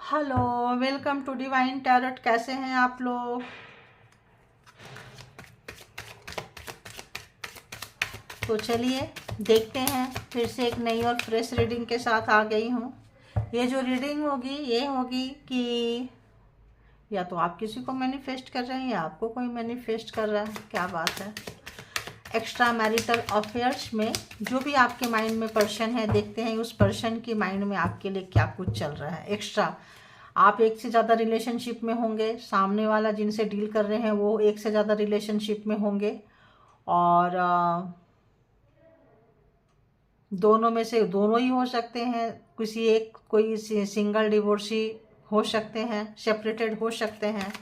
Hello, welcome to divine tarot. कैसे हैं आप लोग? तो चलिए देखते हैं, फिर से एक नई और फ्रेश रीडिंग के साथ आ गई हूँ। ये जो रीडिंग होगी ये होगी कि या तो आप किसी को मैनिफेस्ट कर रहे हैं या आपको कोई मैनिफेस्ट कर रहा है। क्या बात है। एक्स्ट्रा मैरिटल अफेयर्स में जो भी आपके माइंड में पर्सन है, देखते हैं उस पर्सन की माइंड में आपके लिए क्या कुछ चल रहा है। एक्स्ट्रा आप एक से ज़्यादा रिलेशनशिप में होंगे, सामने वाला जिनसे डील कर रहे हैं वो एक से ज़्यादा रिलेशनशिप में होंगे, और दोनों में से दोनों ही हो सकते हैं। किसी एक कोई सिंगल डिवोर्सी हो सकते हैं, सेपरेटेड हो सकते हैं,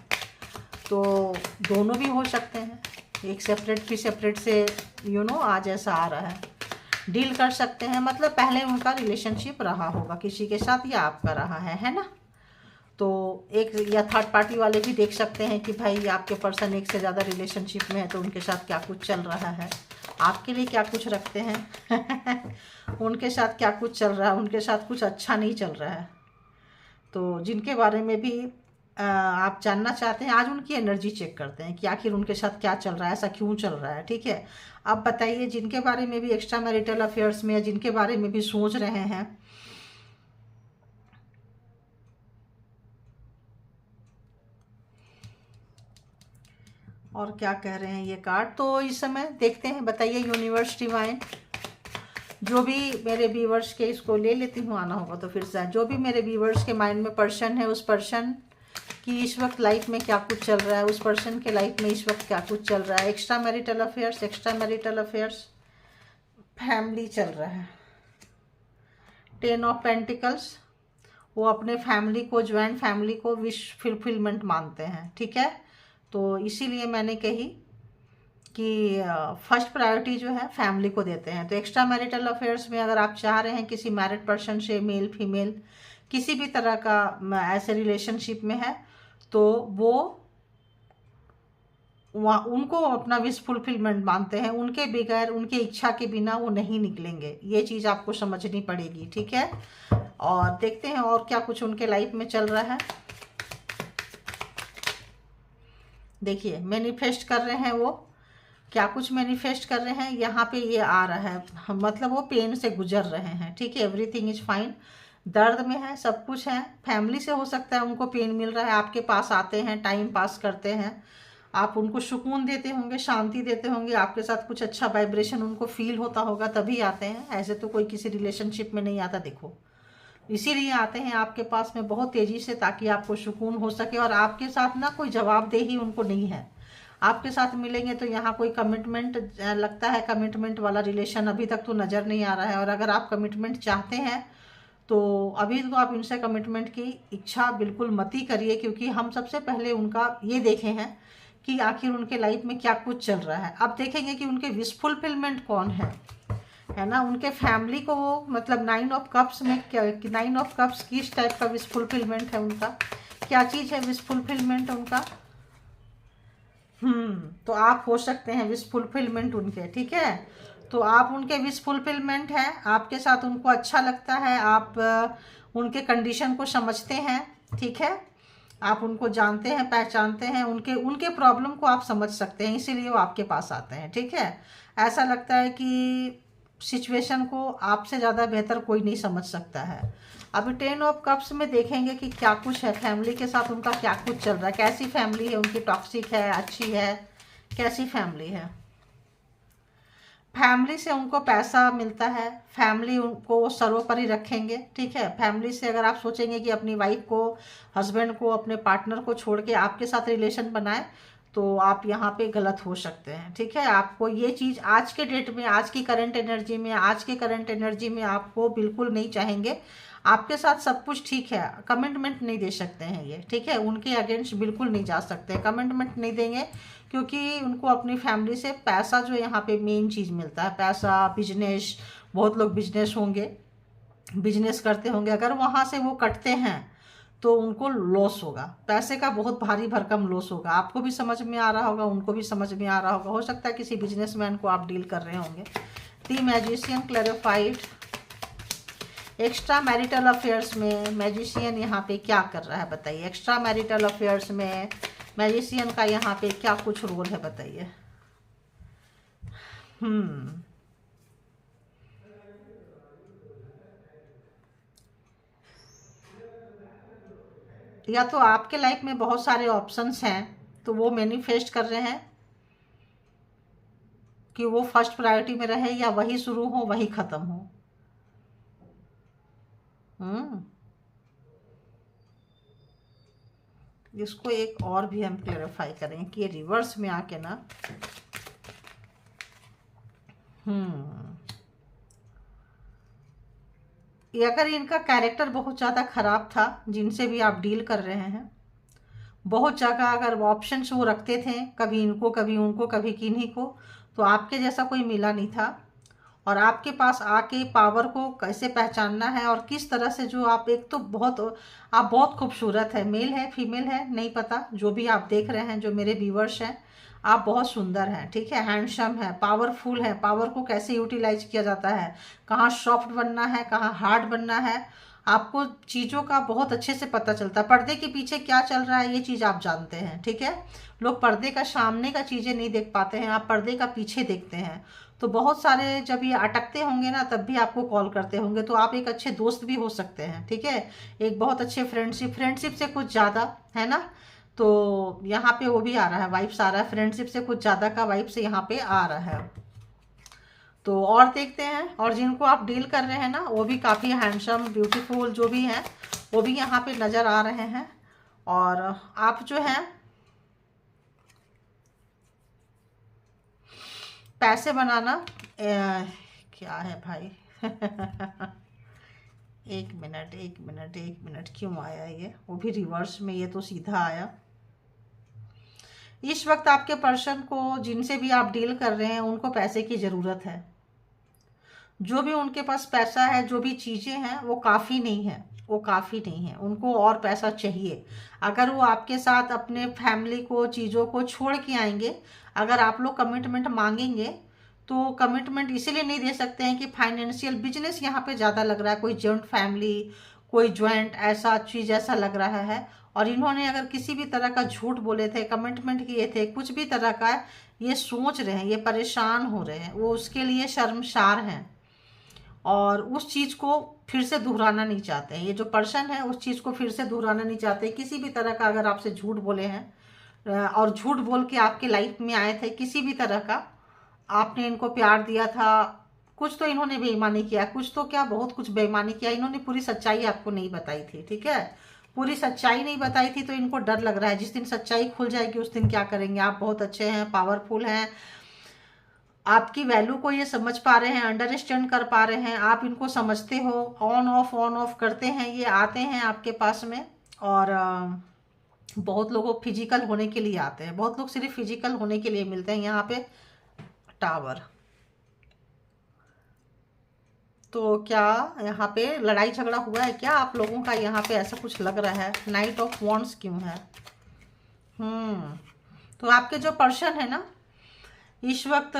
तो दोनों भी हो सकते हैं। एक सेपरेट भी सेपरेट से आज ऐसा आ रहा है, डील कर सकते हैं। मतलब पहले उनका रिलेशनशिप रहा होगा किसी के साथ या आपका रहा है ना। तो एक या थर्ड पार्टी वाले भी देख सकते हैं कि भाई आपके पर्सन एक से ज़्यादा रिलेशनशिप में है, तो उनके साथ क्या कुछ चल रहा है, आपके लिए क्या कुछ रखते हैं उनके साथ क्या कुछ चल रहा है, उनके साथ कुछ अच्छा नहीं चल रहा है। तो जिनके बारे में भी आप जानना चाहते हैं, आज उनकी एनर्जी चेक करते हैं कि आखिर उनके साथ क्या चल रहा है, ऐसा क्यों चल रहा है। ठीक है, अब बताइए, जिनके बारे में भी एक्स्ट्रा मैरिटल अफेयर्स में या जिनके बारे में भी सोच रहे हैं, और क्या कह रहे हैं ये कार्ड। तो इस समय देखते हैं, बताइए यूनिवर्स डिवाइन, जो भी मेरे व्यूवर्स के, इसको ले लेती हूँ, आना होगा तो फिर से, जो भी मेरे व्यूवर्स के माइंड में पर्सन है, उस पर्सन की इस वक्त लाइफ में क्या कुछ चल रहा है, उस पर्सन के लाइफ में इस वक्त क्या कुछ चल रहा है। Extra marital affairs, extra marital affairs, family चल रहा है। 10 ऑफ पेंटिकल्स, वो अपने फैमिली को, ज्वाइंट फैमिली को विश फुलफिलमेंट मानते हैं। ठीक है, तो इसीलिए मैंने कही कि फर्स्ट प्रायोरिटी जो है फैमिली को देते हैं। तो एक्स्ट्रा मैरिटल अफेयर्स में अगर आप चाह रहे हैं किसी मैरिड पर्सन से, मेल फीमेल किसी भी तरह का ऐसे रिलेशनशिप में है, तो वो उनको अपना विश फुलफिलमेंट मानते हैं। उनके बगैर, उनके इच्छा के बिना वो नहीं निकलेंगे। ये चीज़ आपको समझनी पड़ेगी। ठीक है, और देखते हैं और क्या कुछ उनके लाइफ में चल रहा है। देखिए, मैनिफेस्ट कर रहे हैं वो, क्या कुछ मैनिफेस्ट कर रहे हैं। यहाँ पे ये आ रहा है, मतलब वो पेन से गुजर रहे हैं। ठीक है, एवरीथिंग इज फाइन, दर्द में है, सब कुछ है। फैमिली से हो सकता है उनको पेन मिल रहा है, आपके पास आते हैं, टाइम पास करते हैं, आप उनको सुकून देते होंगे, शांति देते होंगे, आपके साथ कुछ अच्छा वाइब्रेशन उनको फील होता होगा, तभी आते हैं। ऐसे तो कोई किसी रिलेशनशिप में नहीं आता, देखो, इसीलिए आते हैं आपके पास में बहुत तेज़ी से, ताकि आपको सुकून हो सके। और आपके साथ ना कोई जवाबदेही उनको नहीं है, आपके साथ मिलेंगे तो यहाँ कोई कमिटमेंट लगता है, कमिटमेंट वाला रिलेशन अभी तक तो नज़र नहीं आ रहा है। और अगर आप कमिटमेंट चाहते हैं तो अभी तो आप इनसे कमिटमेंट की इच्छा बिल्कुल मत ही करिए, क्योंकि हम सबसे पहले उनका ये देखे हैं कि आखिर उनके लाइफ में क्या कुछ चल रहा है। अब देखेंगे कि उनके विश फुलफिलमेंट कौन है ना। उनके फैमिली को वो, मतलब 9 ऑफ कप्स में क्या, 9 ऑफ कप्स किस टाइप का विश फुलफिलमेंट है उनका, क्या चीज़ है विश फुलफिलमेंट उनका। तो आप हो सकते हैं विश फुलफिलमेंट उनके। ठीक है, तो आप उनके विश फुलफिलमेंट है, आपके साथ उनको अच्छा लगता है, आप उनके कंडीशन को समझते हैं। ठीक है, आप उनको जानते हैं, पहचानते हैं, उनके उनके प्रॉब्लम को आप समझ सकते हैं, इसीलिए वो आपके पास आते हैं। ठीक है, ऐसा लगता है कि सिचुएशन को आपसे ज़्यादा बेहतर कोई नहीं समझ सकता है। अभी 10 ऑफ कप्स में देखेंगे कि क्या कुछ है, फैमिली के साथ उनका क्या कुछ चल रहा है, कैसी फैमिली है उनकी, टॉक्सिक है, अच्छी है, कैसी फैमिली है। फैमिली से उनको पैसा मिलता है, फैमिली उनको वो सर्वोपरि रखेंगे। ठीक है, फैमिली से अगर आप सोचेंगे कि अपनी वाइफ को, हस्बैंड को, अपने पार्टनर को छोड़ के आपके साथ रिलेशन बनाए, तो आप यहाँ पे गलत हो सकते हैं। ठीक है, आपको ये चीज़ आज के डेट में, आज की करंट एनर्जी में, आज के करंट एनर्जी में आपको बिल्कुल नहीं चाहेंगे। आपके साथ सब कुछ ठीक है, कमिटमेंट नहीं दे सकते हैं ये। ठीक है, उनके अगेंस्ट बिल्कुल नहीं जा सकते, कमिटमेंट नहीं देंगे, क्योंकि उनको अपनी फैमिली से पैसा, जो यहाँ पे मेन चीज़ मिलता है, पैसा, बिजनेस, बहुत लोग बिजनेस होंगे, बिजनेस करते होंगे, अगर वहाँ से वो कटते हैं तो उनको लॉस होगा, पैसे का बहुत भारी भरकम लॉस होगा। आपको भी समझ में आ रहा होगा, उनको भी समझ में आ रहा होगा, हो सकता है किसी बिजनेसमैन को आप डील कर रहे होंगे। The magician clarified, extra marital affairs में मैजिशियन यहाँ पे क्या कर रहा है बताइए। एक्स्ट्रा मैरिटल अफेयर्स में मैजिशियन का यहाँ पे क्या कुछ रोल है बताइए। या तो आपके लाइफ में बहुत सारे ऑप्शंस हैं, तो वो मैनिफेस्ट कर रहे हैं कि वो फर्स्ट प्रायोरिटी में रहे, या वही शुरू हो वही खत्म हो। इसको एक और भी हम क्लेरिफाई करें कि ये रिवर्स में आके ना ये अगर इनका कैरेक्टर बहुत ज़्यादा ख़राब था, जिनसे भी आप डील कर रहे हैं, बहुत जगह अगर ऑप्शंस वो रखते थे, कभी इनको कभी उनको कभी किन्हीं को, तो आपके जैसा कोई मिला नहीं था। और आपके पास आके पावर को कैसे पहचानना है और किस तरह से, जो आप एक तो आप बहुत खूबसूरत है, मेल है फीमेल है नहीं पता, जो भी आप देख रहे हैं, जो मेरे व्यूवर्स हैं, आप बहुत सुंदर हैं, ठीक है, हैंडसम है, पावरफुल है। पावर को कैसे यूटिलाइज किया जाता है, कहाँ सॉफ्ट बनना है, कहाँ हार्ड बनना है, आपको चीज़ों का बहुत अच्छे से पता चलता है। पर्दे के पीछे क्या चल रहा है ये चीज़ आप जानते हैं, ठीक है। लोग पर्दे का सामने का चीज़ें नहीं देख पाते हैं, आप पर्दे का पीछे देखते हैं। तो बहुत सारे जब ये अटकते होंगे ना, तब भी आपको कॉल करते होंगे, तो आप एक अच्छे दोस्त भी हो सकते हैं, ठीक है, एक बहुत अच्छे फ्रेंडशिप से कुछ ज़्यादा, है ना। तो यहाँ पे वो भी आ रहा है, वाइब्स आ रहा है, फ्रेंडशिप से कुछ ज़्यादा का वाइब्स यहाँ पे आ रहा है। तो और देखते हैं, और जिनको आप डील कर रहे हैं ना, वो भी काफ़ी हैंडसम ब्यूटीफुल जो भी हैं, वो भी यहाँ पे नज़र आ रहे हैं। और आप जो हैं पैसे बनाना क्या है भाई एक मिनट क्यों आया ये, वो भी रिवर्स में, ये तो सीधा आया। इस वक्त आपके पर्सन को, जिनसे भी आप डील कर रहे हैं, उनको पैसे की ज़रूरत है। जो भी उनके पास पैसा है, जो भी चीज़ें हैं, वो काफ़ी नहीं है, वो काफ़ी नहीं है, उनको और पैसा चाहिए। अगर वो आपके साथ अपने फैमिली को, चीज़ों को छोड़ के आएंगे, अगर आप लोग कमिटमेंट मांगेंगे, तो कमिटमेंट इसीलिए नहीं दे सकते हैं कि फाइनेंशियल बिजनेस यहाँ पे ज़्यादा लग रहा है, कोई जॉइंट फैमिली, कोई जॉइंट ऐसा चीज़ ऐसा लग रहा है। और इन्होंने अगर किसी भी तरह का झूठ बोले थे, कमिटमेंट किए थे, कुछ भी तरह का, ये सोच रहे हैं, ये परेशान हो रहे हैं, वो उसके लिए शर्मसार हैं, और उस चीज़ को फिर से दोहराना नहीं चाहते हैं। ये जो पर्सन है, उस चीज़ को फिर से दोहराना नहीं चाहते। किसी भी तरह का अगर आपसे झूठ बोले हैं, और झूठ बोल के आपके लाइफ में आए थे, किसी भी तरह का आपने इनको प्यार दिया था, कुछ तो इन्होंने बेईमानी किया, कुछ तो क्या, बहुत कुछ बेईमानी किया। इन्होंने पूरी सच्चाई आपको नहीं बताई थी, ठीक है, पूरी सच्चाई नहीं बताई थी। तो इनको डर लग रहा है, जिस दिन सच्चाई खुल जाएगी उस दिन क्या करेंगे। आप बहुत अच्छे हैं, पावरफुल हैं, आपकी वैल्यू को ये समझ पा रहे हैं, अंडरस्टैंड कर पा रहे हैं, आप इनको समझते हो, ऑन ऑफ करते हैं, ये आते हैं आपके पास में। और बहुत लोग फिजिकल होने के लिए आते हैं, बहुत लोग सिर्फ फिजिकल होने के लिए मिलते हैं यहाँ पे। टावर, तो क्या यहाँ पे लड़ाई झगड़ा हुआ है क्या आप लोगों का, यहाँ पे ऐसा कुछ लग रहा है। नाइट ऑफ वॉन्ड्स क्यों है। तो आपके जो पर्सन है ना, इस वक्त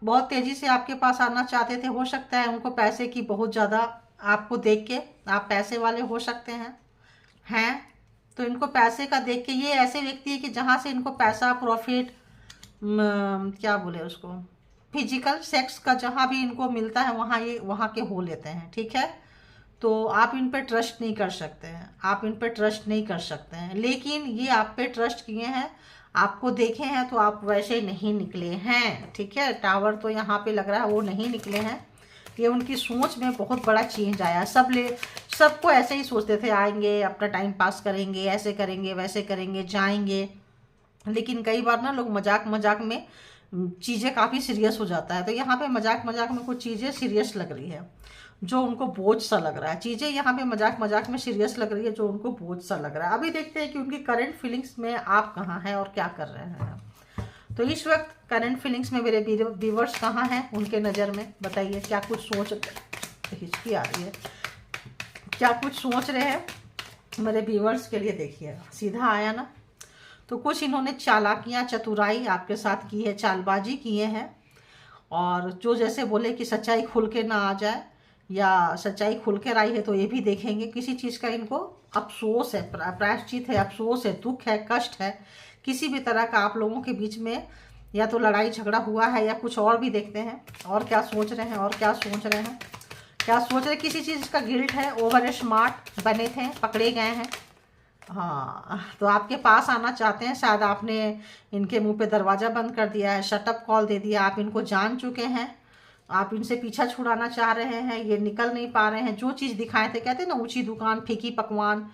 बहुत तेज़ी से आपके पास आना चाहते थे। हो सकता है उनको पैसे की बहुत ज़्यादा, आपको देख के आप पैसे वाले हो सकते हैं। तो इनको पैसे का देख के, ये ऐसे व्यक्ति है कि जहाँ से इनको पैसा, प्रॉफिट, क्या बोले उसको, फिजिकल सेक्स का जहाँ भी इनको मिलता है, वहाँ ये वहाँ के हो लेते हैं, ठीक है। तो आप इन पे ट्रस्ट नहीं कर सकते हैं, आप इन पे ट्रस्ट नहीं कर सकते हैं। लेकिन ये आप पे ट्रस्ट किए हैं, आपको देखे हैं, तो आप वैसे नहीं निकले हैं, ठीक है। टावर तो यहाँ पे लग रहा है वो नहीं निकले हैं। ये उनकी सोच में बहुत बड़ा चेंज आया। सबको ऐसे ही सोचते थे, आएंगे अपना टाइम पास करेंगे, ऐसे करेंगे वैसे करेंगे, जाएंगे। लेकिन कई बार ना लोग मजाक मजाक में चीज़ें काफ़ी सीरियस हो जाता है। तो यहाँ पे मजाक मजाक में कुछ चीज़ें सीरियस लग रही है, जो उनको बोझ सा लग रहा है। चीज़ें यहाँ पे मजाक मजाक में सीरियस लग रही है, जो उनको बोझ सा लग रहा है। अभी देखते हैं कि उनकी करंट फीलिंग्स में आप कहाँ हैं और क्या कर रहे हैं। तो इस वक्त करंट फीलिंग्स में मेरे व्यूवर्स कहाँ हैं, उनके नज़र में बताइए, क्या कुछ सोच, हिचकी आ रही है, क्या कुछ सोच रहे हैं मेरे व्यूवर्स के लिए। देखिए सीधा आया ना, तो कुछ इन्होंने चालाकियाँ, चतुराई आपके साथ की है, चालबाजी किए हैं। और जो जैसे बोले कि सच्चाई खुल के ना आ जाए, या सच्चाई खुल कर आई है, तो ये भी देखेंगे। किसी चीज़ का इनको अफसोस है, प्रायश्चित है, अफसोस है, दुख है, कष्ट है, किसी भी तरह का आप लोगों के बीच में या तो लड़ाई झगड़ा हुआ है या कुछ और भी देखते हैं। और क्या सोच रहे हैं, और क्या सोच रहे हैं, क्या सोच रहे हैं, किसी चीज़ का गिल्ट है, ओवर स्मार्ट बने थे, पकड़े गए हैं। हाँ, तो आपके पास आना चाहते हैं, शायद आपने इनके मुंह पे दरवाज़ा बंद कर दिया है, शटअप कॉल दे दिया, आप इनको जान चुके हैं, आप इनसे पीछा छुड़ाना चाह रहे हैं, ये निकल नहीं पा रहे हैं। जो चीज़ दिखाए थे, कहते हैं ना ऊंची दुकान फीकी पकवान,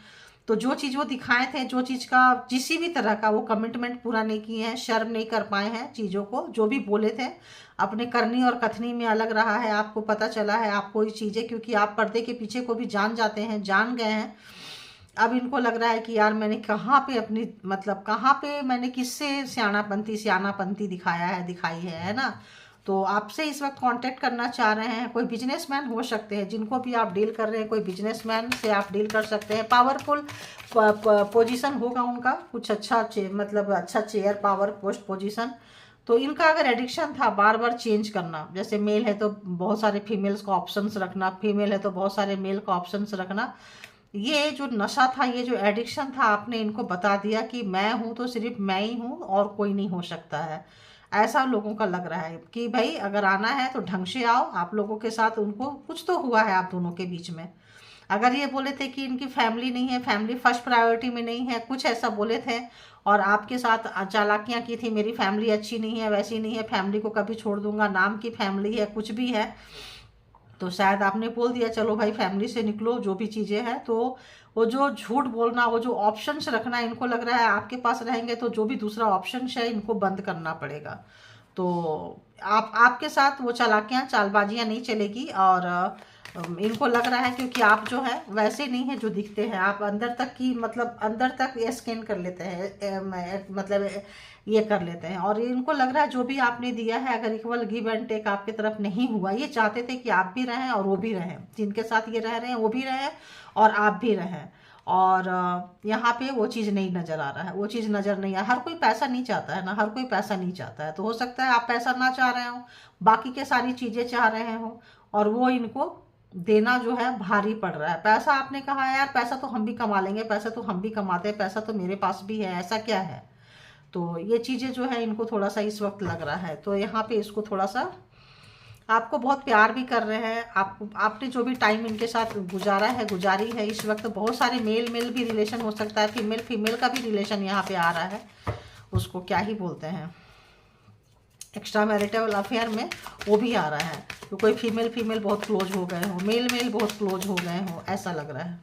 तो जो चीज़ वो दिखाए थे, जो चीज़ का किसी भी तरह का वो कमिटमेंट पूरा नहीं किए हैं, शर्म नहीं कर पाए हैं चीज़ों को, जो भी बोले थे अपने करनी और कथनी में अलग रहा है, आपको पता चला है आपको ये चीज़ें, क्योंकि आप पर्दे के पीछे को भी जान जाते हैं, जान गए हैं। अब इनको लग रहा है कि यार मैंने कहाँ पे अपनी, मतलब कहाँ पे मैंने किससे सियानापंती दिखाया है, दिखाई है ना। तो आपसे इस वक्त कांटेक्ट करना चाह रहे हैं, कोई बिजनेसमैन हो सकते हैं, जिनको भी आप डील कर रहे हैं, कोई बिजनेसमैन से आप डील कर सकते हैं। पावरफुल पोजीशन होगा उनका, कुछ अच्छा मतलब अच्छा चेयर, पावर पोस्ट पोजीशन। तो इनका अगर एडिक्शन था बार बार चेंज करना, जैसे मेल है तो बहुत सारे फीमेल्स का ऑप्शंस रखना, फीमेल है तो बहुत सारे मेल का ऑप्शंस रखना, ये जो नशा था, ये जो एडिक्शन था, आपने इनको बता दिया कि मैं हूँ तो सिर्फ मैं ही हूँ और कोई नहीं हो सकता है। ऐसा लोगों का लग रहा है कि भाई अगर आना है तो ढंग से आओ। आप लोगों के साथ उनको कुछ तो हुआ है आप दोनों के बीच में। अगर ये बोले थे कि इनकी फैमिली नहीं है, फैमिली फर्स्ट प्रायोरिटी में नहीं है, कुछ ऐसा बोले थे और आपके साथ चालाकियां की थी, मेरी फैमिली अच्छी नहीं है, वैसी नहीं है, फैमिली को कभी छोड़ दूंगा, नाम की फैमिली है, कुछ भी है, तो शायद आपने बोल दिया चलो भाई फैमिली से निकलो, जो भी चीज़ें हैं। तो वो जो झूठ बोलना, वो जो ऑप्शंस रखना, इनको लग रहा है आपके पास रहेंगे तो जो भी दूसरा ऑप्शन है इनको बंद करना पड़ेगा। तो आप आपके साथ वो चालाकियाँ चालबाजियाँ नहीं चलेगी। और इनको लग रहा है क्योंकि आप जो है वैसे नहीं है जो दिखते हैं, आप अंदर तक की, मतलब अंदर तक ये स्कैन कर लेते हैं, मतलब ये कर लेते हैं। और इनको लग रहा है जो भी आपने दिया है, अगर इक्वल गिव एंड टेक आपकी तरफ नहीं हुआ, ये चाहते थे कि आप भी रहें और वो भी रहें, जिनके साथ ये रह रहे हैं वो भी रहें और आप भी रहें। और यहाँ पे वो चीज़ नहीं नज़र आ रहा है, वो चीज़ नज़र नहीं आ, हर कोई पैसा नहीं चाहता है ना, हर कोई पैसा नहीं चाहता है। तो हो सकता है आप पैसा ना चाह रहे हो, बाकी के सारी चीज़ें चाह रहे हो, और वो इनको देना जो है भारी पड़ रहा है। पैसा आपने कहा यार पैसा तो हम भी कमा लेंगे, पैसा तो हम भी कमाते हैं, पैसा तो मेरे पास भी है, ऐसा क्या है। तो ये चीज़ें जो है इनको थोड़ा सा इस वक्त लग रहा है। तो यहाँ पे इसको थोड़ा सा, आपको बहुत प्यार भी कर रहे हैं, आपको आपने जो भी टाइम इनके साथ गुजारा है, गुजारी है, इस वक्त बहुत सारे मेल मेल भी रिलेशन हो सकता है, फीमेल फीमेल का भी रिलेशन यहाँ पे आ रहा है, उसको क्या ही बोलते हैं, एक्स्ट्रा मैरिटल अफेयर में वो भी आ रहा है। तो कोई फीमेल फीमेल बहुत क्लोज हो गए हो, मेल मेल बहुत क्लोज हो गए हो, ऐसा लग रहा है।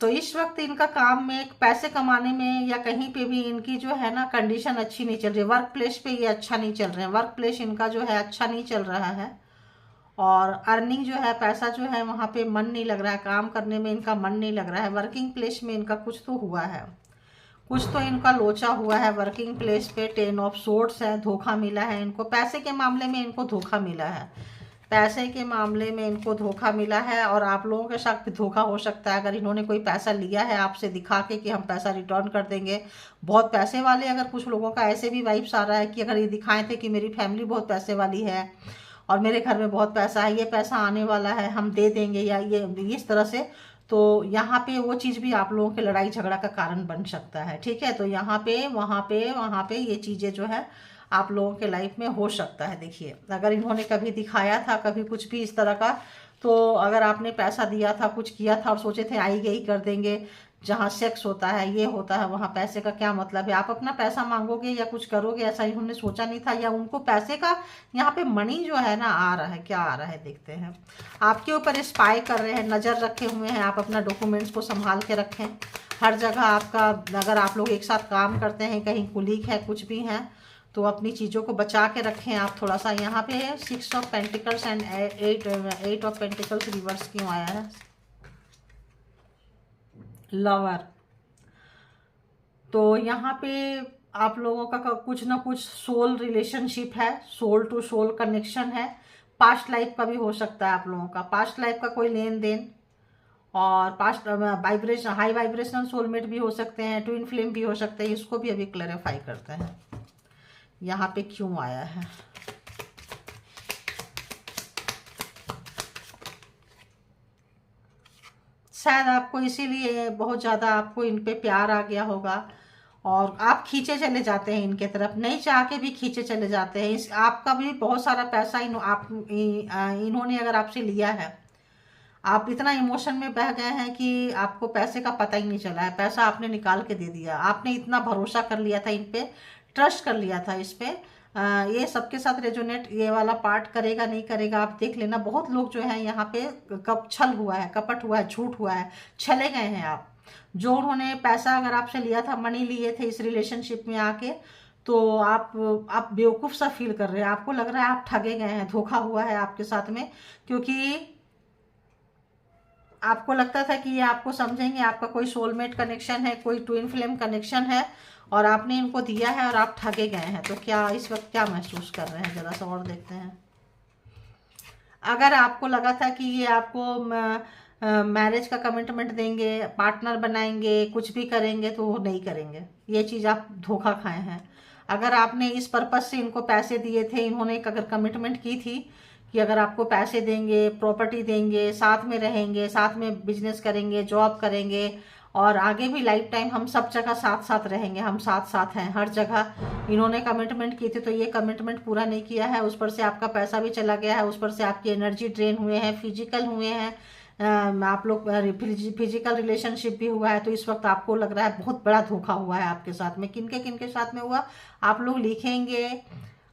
तो इस वक्त इनका काम में, पैसे कमाने में या कहीं पे भी इनकी जो है ना कंडीशन अच्छी नहीं चल रही, वर्क प्लेस पे ये अच्छा नहीं चल रहे हैं, वर्क प्लेस इनका जो है अच्छा नहीं चल रहा है। और अर्निंग जो है, पैसा जो है वहाँ पे मन नहीं लग रहा है, काम करने में इनका मन नहीं लग रहा है, वर्किंग प्लेस में इनका कुछ तो हुआ है, कुछ तो इनका लोचा हुआ है वर्किंग प्लेस पे। 10 ऑफ सोर्ड्स है, धोखा मिला है इनको, पैसे के मामले में इनको धोखा मिला है, पैसे के मामले में इनको धोखा मिला है। और आप लोगों के साथ भी धोखा हो सकता है, अगर इन्होंने कोई पैसा लिया है आपसे दिखा के कि हम पैसा रिटर्न कर देंगे, बहुत पैसे वाले, अगर कुछ लोगों का ऐसे भी वाइब्स आ रहा है कि अगर ये दिखाए थे कि मेरी फैमिली बहुत पैसे वाली है और मेरे घर में बहुत पैसा है, ये पैसा आने वाला है, हम दे देंगे, या ये इस तरह से, तो यहाँ पे वो चीज़ भी आप लोगों के लड़ाई झगड़ा का कारण बन सकता है। ठीक है, तो यहाँ पे वहाँ पे ये चीज़ें जो है आप लोगों के लाइफ में हो सकता है। देखिए अगर इन्होंने कभी दिखाया था, कभी कुछ भी इस तरह का, तो अगर आपने पैसा दिया था, कुछ किया था और सोचे थे आई गई कर देंगे, जहाँ सेक्स होता है, ये होता है, वहाँ पैसे का क्या मतलब है, आप अपना पैसा मांगोगे या कुछ करोगे, ऐसा इन्होंने सोचा नहीं था, या उनको पैसे का यहाँ पे मनी जो है ना आ रहा है, क्या आ रहा है देखते हैं। आपके ऊपर स्पाई कर रहे हैं, नज़र रखे हुए हैं, आप अपना डॉक्यूमेंट्स को संभाल के रखें हर जगह आपका। अगर आप लोग एक साथ काम करते हैं, कहीं कुलीग है, कुछ भी हैं, तो अपनी चीज़ों को बचा के रखें आप थोड़ा सा। यहाँ पे 6 of pentacles and 8 of pentacles reverse क्यों आया है, लवर। तो यहाँ पे आप लोगों का कुछ ना कुछ सोल रिलेशनशिप है, सोल टू सोल कनेक्शन है, पास्ट लाइफ का भी हो सकता है, आप लोगों का पास्ट लाइफ का कोई लेन देन, और past vibration, high vibrational soulmate भी हो सकते हैं, ट्विन फ्लेम भी हो सकते हैं, इसको भी अभी क्लैरिफाई करते हैं यहाँ पे क्यों आया है। शायद आपको इसीलिए बहुत ज़्यादा आपको इन पे प्यार आ गया होगा और आप खींचे चले जाते हैं इनके तरफ, नहीं चाह के भी खींचे चले जाते हैं। इस आपका भी बहुत सारा पैसा इन्होंने अगर आपसे लिया है, आप इतना इमोशन में बह गए हैं कि आपको पैसे का पता ही नहीं चला है, पैसा आपने निकाल के दे दिया। आपने इतना भरोसा कर लिया था इन पे, ट्रस्ट कर लिया था इस पे। ये सबके साथ रेजोनेट ये वाला पार्ट करेगा नहीं करेगा आप देख लेना। बहुत लोग जो है यहाँ पे कब छल हुआ है, कपट हुआ है, झूठ हुआ है, छले गए हैं आप। जो उन्होंने पैसा अगर आपसे लिया था, मनी लिए थे इस रिलेशनशिप में आके, तो आप बेवकूफ़ सा फील कर रहे हैं। आपको लग रहा है आप ठगे गए हैं, धोखा हुआ है आपके साथ में, क्योंकि आपको लगता था कि ये आपको समझेंगे, आपका कोई सोलमेट कनेक्शन है, कोई ट्विन फ्लेम कनेक्शन है, और आपने इनको दिया है और आप ठगे गए हैं। तो क्या इस वक्त क्या महसूस कर रहे हैं, ज़रा सा और देखते हैं। अगर आपको लगा था कि ये आपको मैरिज का कमिटमेंट देंगे, पार्टनर बनाएंगे, कुछ भी करेंगे, तो वो नहीं करेंगे। ये चीज़ आप धोखा खाए हैं। अगर आपने इस पर्पज़ से इनको पैसे दिए थे, इन्होंने एक अगर कमिटमेंट की थी कि अगर आपको पैसे देंगे, प्रॉपर्टी देंगे, साथ में रहेंगे, साथ में बिजनेस करेंगे, जॉब करेंगे, और आगे भी लाइफ टाइम हम सब जगह साथ साथ रहेंगे, हम साथ साथ हैं हर जगह, इन्होंने कमिटमेंट की थी। तो ये कमिटमेंट पूरा नहीं किया है, उस पर से आपका पैसा भी चला गया है, उस पर से आपकी एनर्जी ड्रेन हुए हैं, फिजिकल हुए हैं, आप लोग फिजिकल रिलेशनशिप भी हुआ है। तो इस वक्त आपको लग रहा है बहुत बड़ा धोखा हुआ है आपके साथ में। किनके साथ में हुआ, आप लोग लिखेंगे,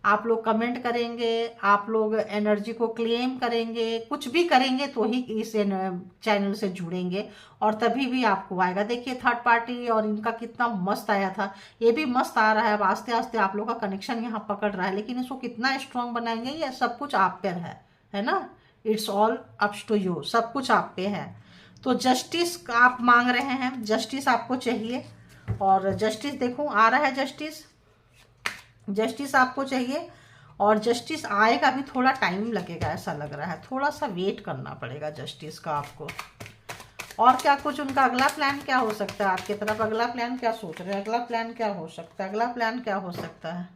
आप लोग कमेंट करेंगे, आप लोग एनर्जी को क्लेम करेंगे, कुछ भी करेंगे तो ही इस चैनल से जुड़ेंगे, और तभी भी आपको आएगा। देखिए थर्ड पार्टी और इनका कितना मस्त आया था, ये भी मस्त आ रहा है। अब आस्ते आस्ते आप लोग का कनेक्शन यहाँ पकड़ रहा है, लेकिन इसको कितना स्ट्रांग बनाएंगे ये सब कुछ आप पे है ना। It's all up to you, सब कुछ आप पे है। तो जस्टिस आप मांग रहे हैं, जस्टिस आपको चाहिए, और जस्टिस देखो आ रहा है, जस्टिस आपको चाहिए, और जस्टिस आएगा भी, थोड़ा टाइम लगेगा ऐसा लग रहा है, थोड़ा सा वेट करना पड़ेगा जस्टिस का आपको। और क्या कुछ उनका अगला प्लान क्या हो सकता है आपकी तरफ, अगला प्लान क्या सोच रहे हैं, अगला प्लान क्या हो सकता है, अगला प्लान क्या हो सकता है।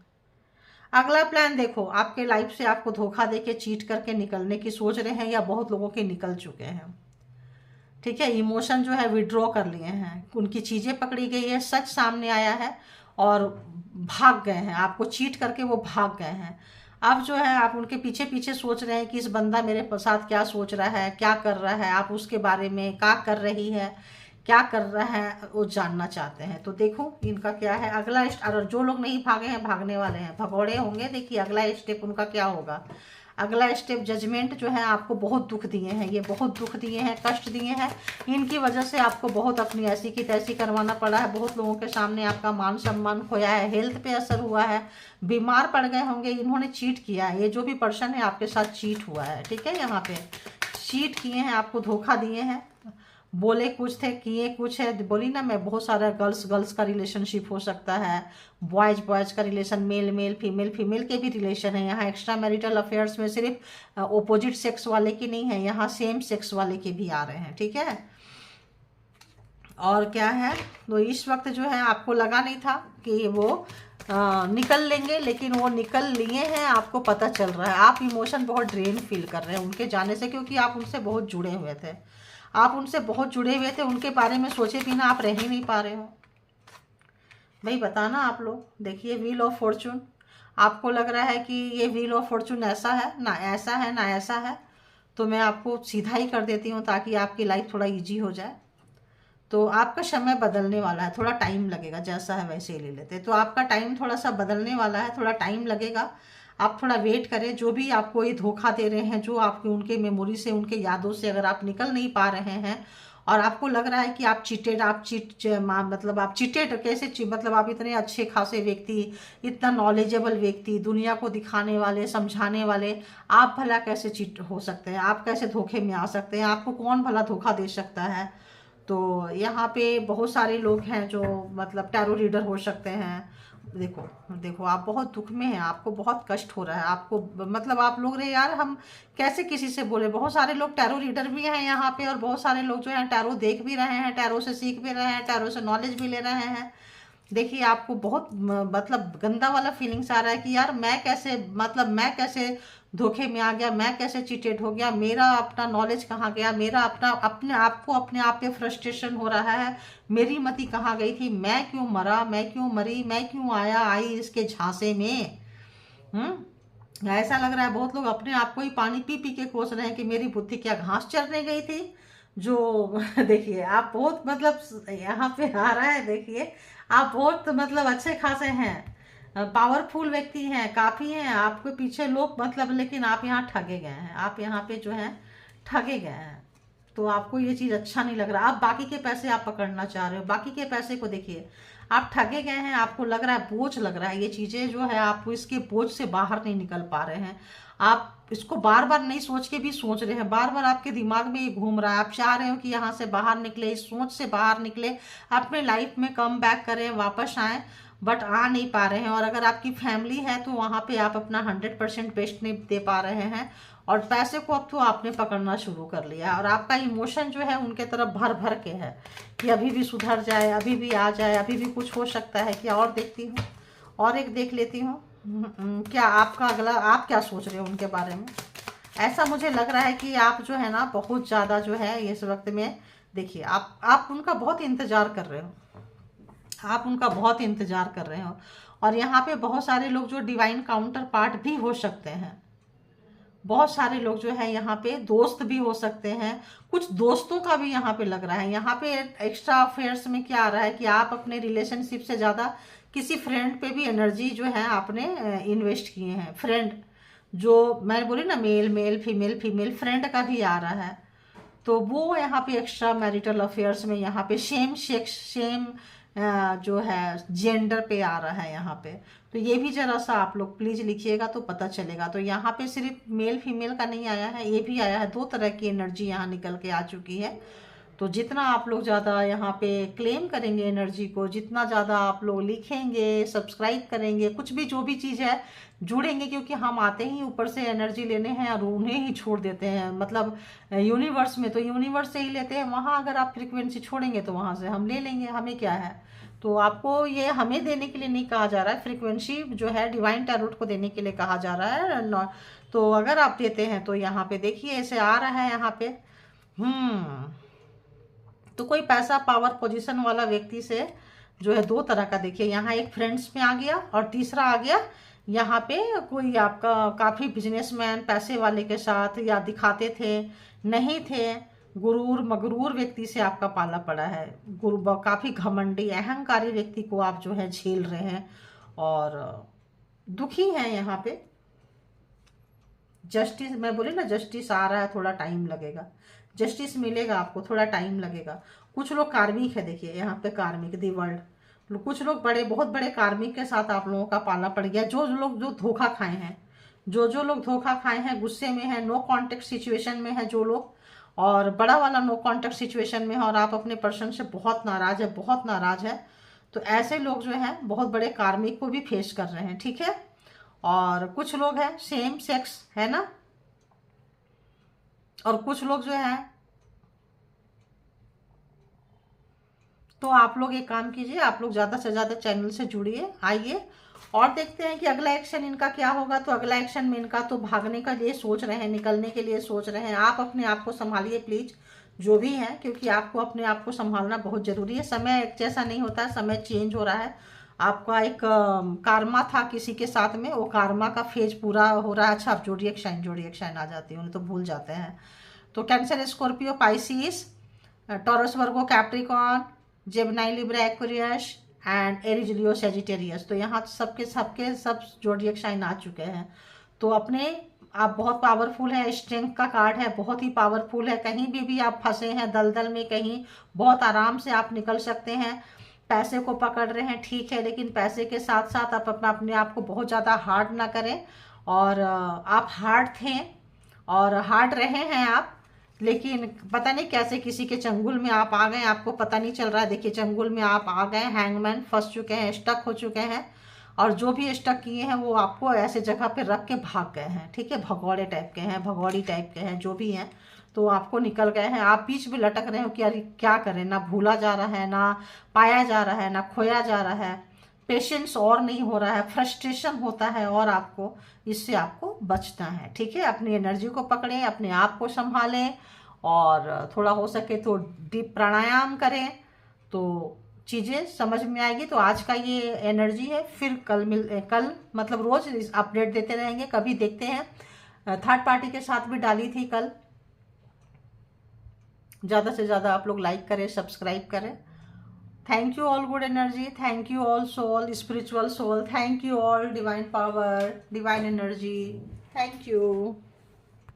अगला प्लान देखो, आपके लाइफ से आपको धोखा देके चीट करके निकलने की सोच रहे हैं, या बहुत लोगों के निकल चुके हैं। ठीक है, इमोशन जो है विड्रॉ कर लिए हैं, उनकी चीज़ें पकड़ी गई है, सच सामने आया है, और भाग गए हैं, आपको चीट करके वो भाग गए हैं। अब जो है आप उनके पीछे पीछे सोच रहे हैं कि इस बंदा मेरे साथ क्या सोच रहा है, क्या कर रहा है, आप उसके बारे में क्या कर रही है, क्या कर रहा है, वो जानना चाहते हैं। तो देखो इनका क्या है अगला और जो लोग नहीं भागे हैं, भागने वाले हैं, भगौड़े होंगे। देखिए अगला स्टेप उनका क्या होगा। अगला स्टेप जजमेंट जो है, आपको बहुत दुख दिए हैं, ये बहुत दुख दिए हैं, कष्ट दिए हैं, इनकी वजह से आपको बहुत अपनी ऐसी की तैसी करवाना पड़ा है, बहुत लोगों के सामने आपका मान सम्मान खोया है, हेल्थ पे असर हुआ है, बीमार पड़ गए होंगे, इन्होंने चीट किया है। ये जो भी पर्सन है आपके साथ चीट हुआ है, ठीक है, यहाँ पे चीट किए हैं, आपको धोखा दिए हैं, बोले कुछ थे किए कुछ है। बोली ना मैं, बहुत सारा गर्ल्स का रिलेशनशिप हो सकता है, बॉयज़ का रिलेशन, मेल फीमेल के भी रिलेशन है। यहाँ एक्स्ट्रा मैरिटल अफेयर्स में सिर्फ ओपोजिट सेक्स वाले की नहीं है, यहाँ सेम सेक्स वाले के भी आ रहे हैं, ठीक है। और क्या है, तो इस वक्त जो है आपको लगा नहीं था कि वो निकल लेंगे, लेकिन वो निकल लिए हैं, आपको पता चल रहा है। आप इमोशन बहुत ड्रेन फील कर रहे हैं उनके जाने से, क्योंकि आप उनसे बहुत जुड़े हुए थे, आप उनसे बहुत जुड़े हुए थे, उनके बारे में सोचे बिना आप रह ही नहीं पा रहे हो। भाई बताना आप लोग। देखिए व्हील ऑफ फॉर्चून, आपको लग रहा है कि ये व्हील ऑफ फॉर्चून ऐसा है ना, ऐसा है ना, ऐसा है, तो मैं आपको सीधा ही कर देती हूँ ताकि आपकी लाइफ थोड़ा ईजी हो जाए। तो आपका समय बदलने वाला है, थोड़ा टाइम लगेगा, जैसा है वैसे ही ले लेते। तो आपका टाइम थोड़ा सा बदलने वाला है, थोड़ा टाइम लगेगा, आप थोड़ा वेट करें। जो भी आपको ये धोखा दे रहे हैं, जो आपके उनके मेमोरी से, उनके यादों से अगर आप निकल नहीं पा रहे हैं, और आपको लग रहा है कि आप चीटेड, मतलब आप चीटेड कैसे, मतलब आप इतने अच्छे खासे व्यक्ति, इतना नॉलेजेबल व्यक्ति, दुनिया को दिखाने वाले, समझाने वाले, आप भला कैसे चीट हो सकते हैं, आप कैसे धोखे में आ सकते हैं, आपको कौन भला धोखा दे सकता है। तो यहाँ पे बहुत सारे लोग हैं जो मतलब टैरो रीडर हो सकते हैं। देखो आप बहुत दुख में हैं, आपको बहुत कष्ट हो रहा है, आपको मतलब आप लोग रहे यार, हम कैसे किसी से बोले। बहुत सारे लोग टैरो रीडर भी हैं यहाँ पे, और बहुत सारे लोग जो हैं टैरो देख भी रहे हैं, टैरो से सीख भी रहे हैं, टैरो से नॉलेज भी ले रहे हैं। देखिए आपको बहुत मतलब गंदा वाला फीलिंग्स आ रहा है कि यार मैं कैसे, मतलब मैं कैसे धोखे में आ गया, मैं कैसे चीटेड हो गया, मेरा अपना नॉलेज कहाँ गया, मेरा अपना अपने आप को अपने आप पे फ्रस्ट्रेशन हो रहा है, मेरी मति कहाँ गई थी, मैं क्यों मरा, मैं क्यों मरी, मैं क्यों आई इसके झांसे में। ऐसा लग रहा है बहुत लोग अपने आप को ही पानी पी पी के कोस रहे हैं कि मेरी बुद्धि क्या घास चरने गई थी जो देखिए आप बहुत मतलब यहाँ पे आ रहा है, देखिए आप बहुत मतलब अच्छे खासे हैं, पावरफुल व्यक्ति हैं, काफी हैं आपके पीछे लोग, मतलब लेकिन आप यहाँ ठगे गए हैं, आप यहाँ पे जो है ठगे गए हैं। तो आपको ये चीज अच्छा नहीं लग रहा, आप बाकी के पैसे आप पकड़ना चाह रहे हो, बाकी के पैसे को देखिए आप ठगे गए हैं, आपको लग रहा है बोझ लग रहा है, ये चीजें जो है आप इसके बोझ से बाहर नहीं निकल पा रहे हैं। आप इसको बार बार नहीं सोच के भी सोच रहे हैं, बार बार आपके दिमाग में ये घूम रहा है, आप चाह रहे हो कि यहाँ से बाहर निकले, इस सोच से बाहर निकले, अपने लाइफ में कम बैक करें, वापस आए, बट आ नहीं पा रहे हैं। और अगर आपकी फैमिली है तो वहाँ पे आप अपना 100% बेस्ट नहीं दे पा रहे हैं, और पैसे को अब तो आपने पकड़ना शुरू कर लिया, और आपका इमोशन जो है उनके तरफ भर भर के है कि अभी भी सुधर जाए, अभी भी आ जाए, अभी भी कुछ हो सकता है क्या। और देखती हूँ, और एक देख लेती हूँ, क्या आपका अगला, आप क्या सोच रहे हो उनके बारे में। ऐसा मुझे लग रहा है कि आप जो है ना बहुत ज़्यादा जो है इस वक्त में, देखिए आप उनका बहुत इंतज़ार कर रहे हो, आप उनका बहुत इंतज़ार कर रहे हो। और यहाँ पे बहुत सारे लोग जो डिवाइन काउंटर पार्ट भी हो सकते हैं, बहुत सारे लोग जो है यहाँ पे दोस्त भी हो सकते हैं, कुछ दोस्तों का भी यहाँ पे लग रहा है। यहाँ पे एक्स्ट्रा अफेयर्स में क्या आ रहा है कि आप अपने रिलेशनशिप से ज़्यादा किसी फ्रेंड पे भी एनर्जी जो है आपने इन्वेस्ट किए हैं। फ्रेंड जो मैं बोली ना, male male female female friend का भी आ रहा है, तो वो यहाँ पे एक्स्ट्रा मैरिटल अफेयर्स में यहाँ पे सेम सेक्स सेम जो है जेंडर पे आ रहा है यहाँ पे। तो ये भी जरा सा आप लोग प्लीज लिखिएगा तो पता चलेगा। तो यहाँ पे सिर्फ मेल फीमेल का नहीं आया है, ये भी आया है, दो तरह की एनर्जी यहाँ निकल के आ चुकी है। तो जितना आप लोग ज़्यादा यहाँ पे क्लेम करेंगे एनर्जी को, जितना ज़्यादा आप लोग लिखेंगे, सब्सक्राइब करेंगे, कुछ भी जो भी चीज़ है जुड़ेंगे, क्योंकि हम आते ही ऊपर से एनर्जी लेने हैं और उन्हें ही छोड़ देते हैं, मतलब यूनिवर्स में तो यूनिवर्स से ही लेते हैं, वहाँ अगर आप फ्रिक्वेंसी छोड़ेंगे तो वहाँ से हम ले लेंगे, हमें क्या है। तो आपको ये हमें देने के लिए नहीं कहा जा रहा है, फ्रिक्वेंसी जो है डिवाइन टैरोट को देने के लिए कहा जा रहा है। तो अगर आप देते हैं तो यहाँ पे देखिए ऐसे आ रहा है यहाँ पे। तो कोई पैसा पावर पोजीशन वाला व्यक्ति से जो है दो तरह का, देखिए यहाँ एक फ्रेंड्स में आ गया और तीसरा आ गया यहाँ पे कोई आपका काफ़ी बिजनेसमैन पैसे वाले के साथ, या दिखाते थे नहीं थे, गुरूर मगरूर व्यक्ति से आपका पाला पड़ा है। काफ़ी घमंडी अहंकारी व्यक्ति को आप जो है झेल रहे हैं और दुखी हैं यहाँ पे। जस्टिस, मैं बोली ना जस्टिस आ रहा है, थोड़ा टाइम लगेगा, जस्टिस मिलेगा आपको, थोड़ा टाइम लगेगा। कुछ लोग कार्मिक है, देखिए यहाँ पे कार्मिक दी वर्ल्ड, कुछ लोग बड़े बहुत बड़े कार्मिक के साथ आप लोगों का पाला पड़ गया। जो लोग जो धोखा खाए हैं, जो लोग धोखा खाए हैं, गुस्से में है, नो कांटेक्ट सिचुएशन में है जो लोग, और बड़ा वाला नो कांटेक्ट सिचुएशन में है, और आप अपने पर्सन से बहुत नाराज है, बहुत नाराज है, तो ऐसे लोग जो है बहुत बड़े कार्मिक को भी फेस कर रहे हैं, ठीक है। और कुछ लोग हैं सेम सेक्स है ना, और कुछ लोग जो है, तो आप लोग एक काम कीजिए, आप लोग ज़्यादा से ज़्यादा चैनल से जुड़िए, आइए और देखते हैं कि अगला एक्शन इनका क्या होगा। तो अगला एक्शन में इनका तो भागने का लिए सोच रहे हैं, निकलने के लिए सोच रहे हैं। आप अपने आप को संभालिए प्लीज, जो भी है, क्योंकि आपको अपने आप को संभालना बहुत जरूरी है। समय एक जैसा नहीं होता है, समय चेंज हो रहा है। आपका एक कारमा था किसी के साथ में, वो कारमा का फेज पूरा हो रहा है। अच्छा, आप जोडिएक साइन आ जाती है, उन्हें तो भूल जाते हैं। तो cancer, Scorpio, Pisces, taurus, Virgo, Capricorn, Gemini, Libra, Aquarius and Aries, Leo, Sagittarius. तो यहाँ सबके सबके सब जोडिएक साइन आ चुके हैं। तो अपने आप बहुत पावरफुल है, स्ट्रेंथ का कार्ड है, बहुत ही पावरफुल है। कहीं भी आप फंसे हैं दलदल में, कहीं बहुत आराम से आप निकल सकते हैं। पैसे को पकड़ रहे हैं, ठीक है, लेकिन पैसे के साथ साथ आप अपने आप को बहुत ज़्यादा हार्ड ना करें। और आप हार्ड थे और हार्ड रहे हैं आप, लेकिन पता नहीं कैसे किसी के चंगुल में आप आ गए, आपको पता नहीं चल रहा है। देखिए चंगुल में आप आ गए, हैंगमैन, फंस चुके हैं, स्टक हो चुके हैं। और जो भी स्टक किए हैं वो आपको ऐसे जगह पे रख के भाग गए हैं, ठीक है, भगौड़े टाइप के हैं, भगौड़ी टाइप के हैं, जो भी हैं, तो आपको निकल गए हैं। आप बीच में लटक रहे हो कि यार क्या करें, ना भूला जा रहा है, ना पाया जा रहा है, ना खोया जा रहा है, पेशेंस और नहीं हो रहा है, फ्रस्ट्रेशन होता है, और आपको इससे आपको बचना है, ठीक है। अपनी एनर्जी को पकड़ें, अपने आप को संभालें, और थोड़ा हो सके तो डीप प्राणायाम करें, तो चीज़ें समझ में आएगी। तो आज का ये एनर्जी है, फिर कल मतलब रोज अपडेट देते रहेंगे। कभी देखते हैं, थर्ड पार्टी के साथ भी डाली थी कल। ज़्यादा से ज़्यादा आप लोग लाइक करें, सब्सक्राइब करें। Thank you all good energy, thank you all soul, spiritual soul, thank you all divine power, divine energy, thank you.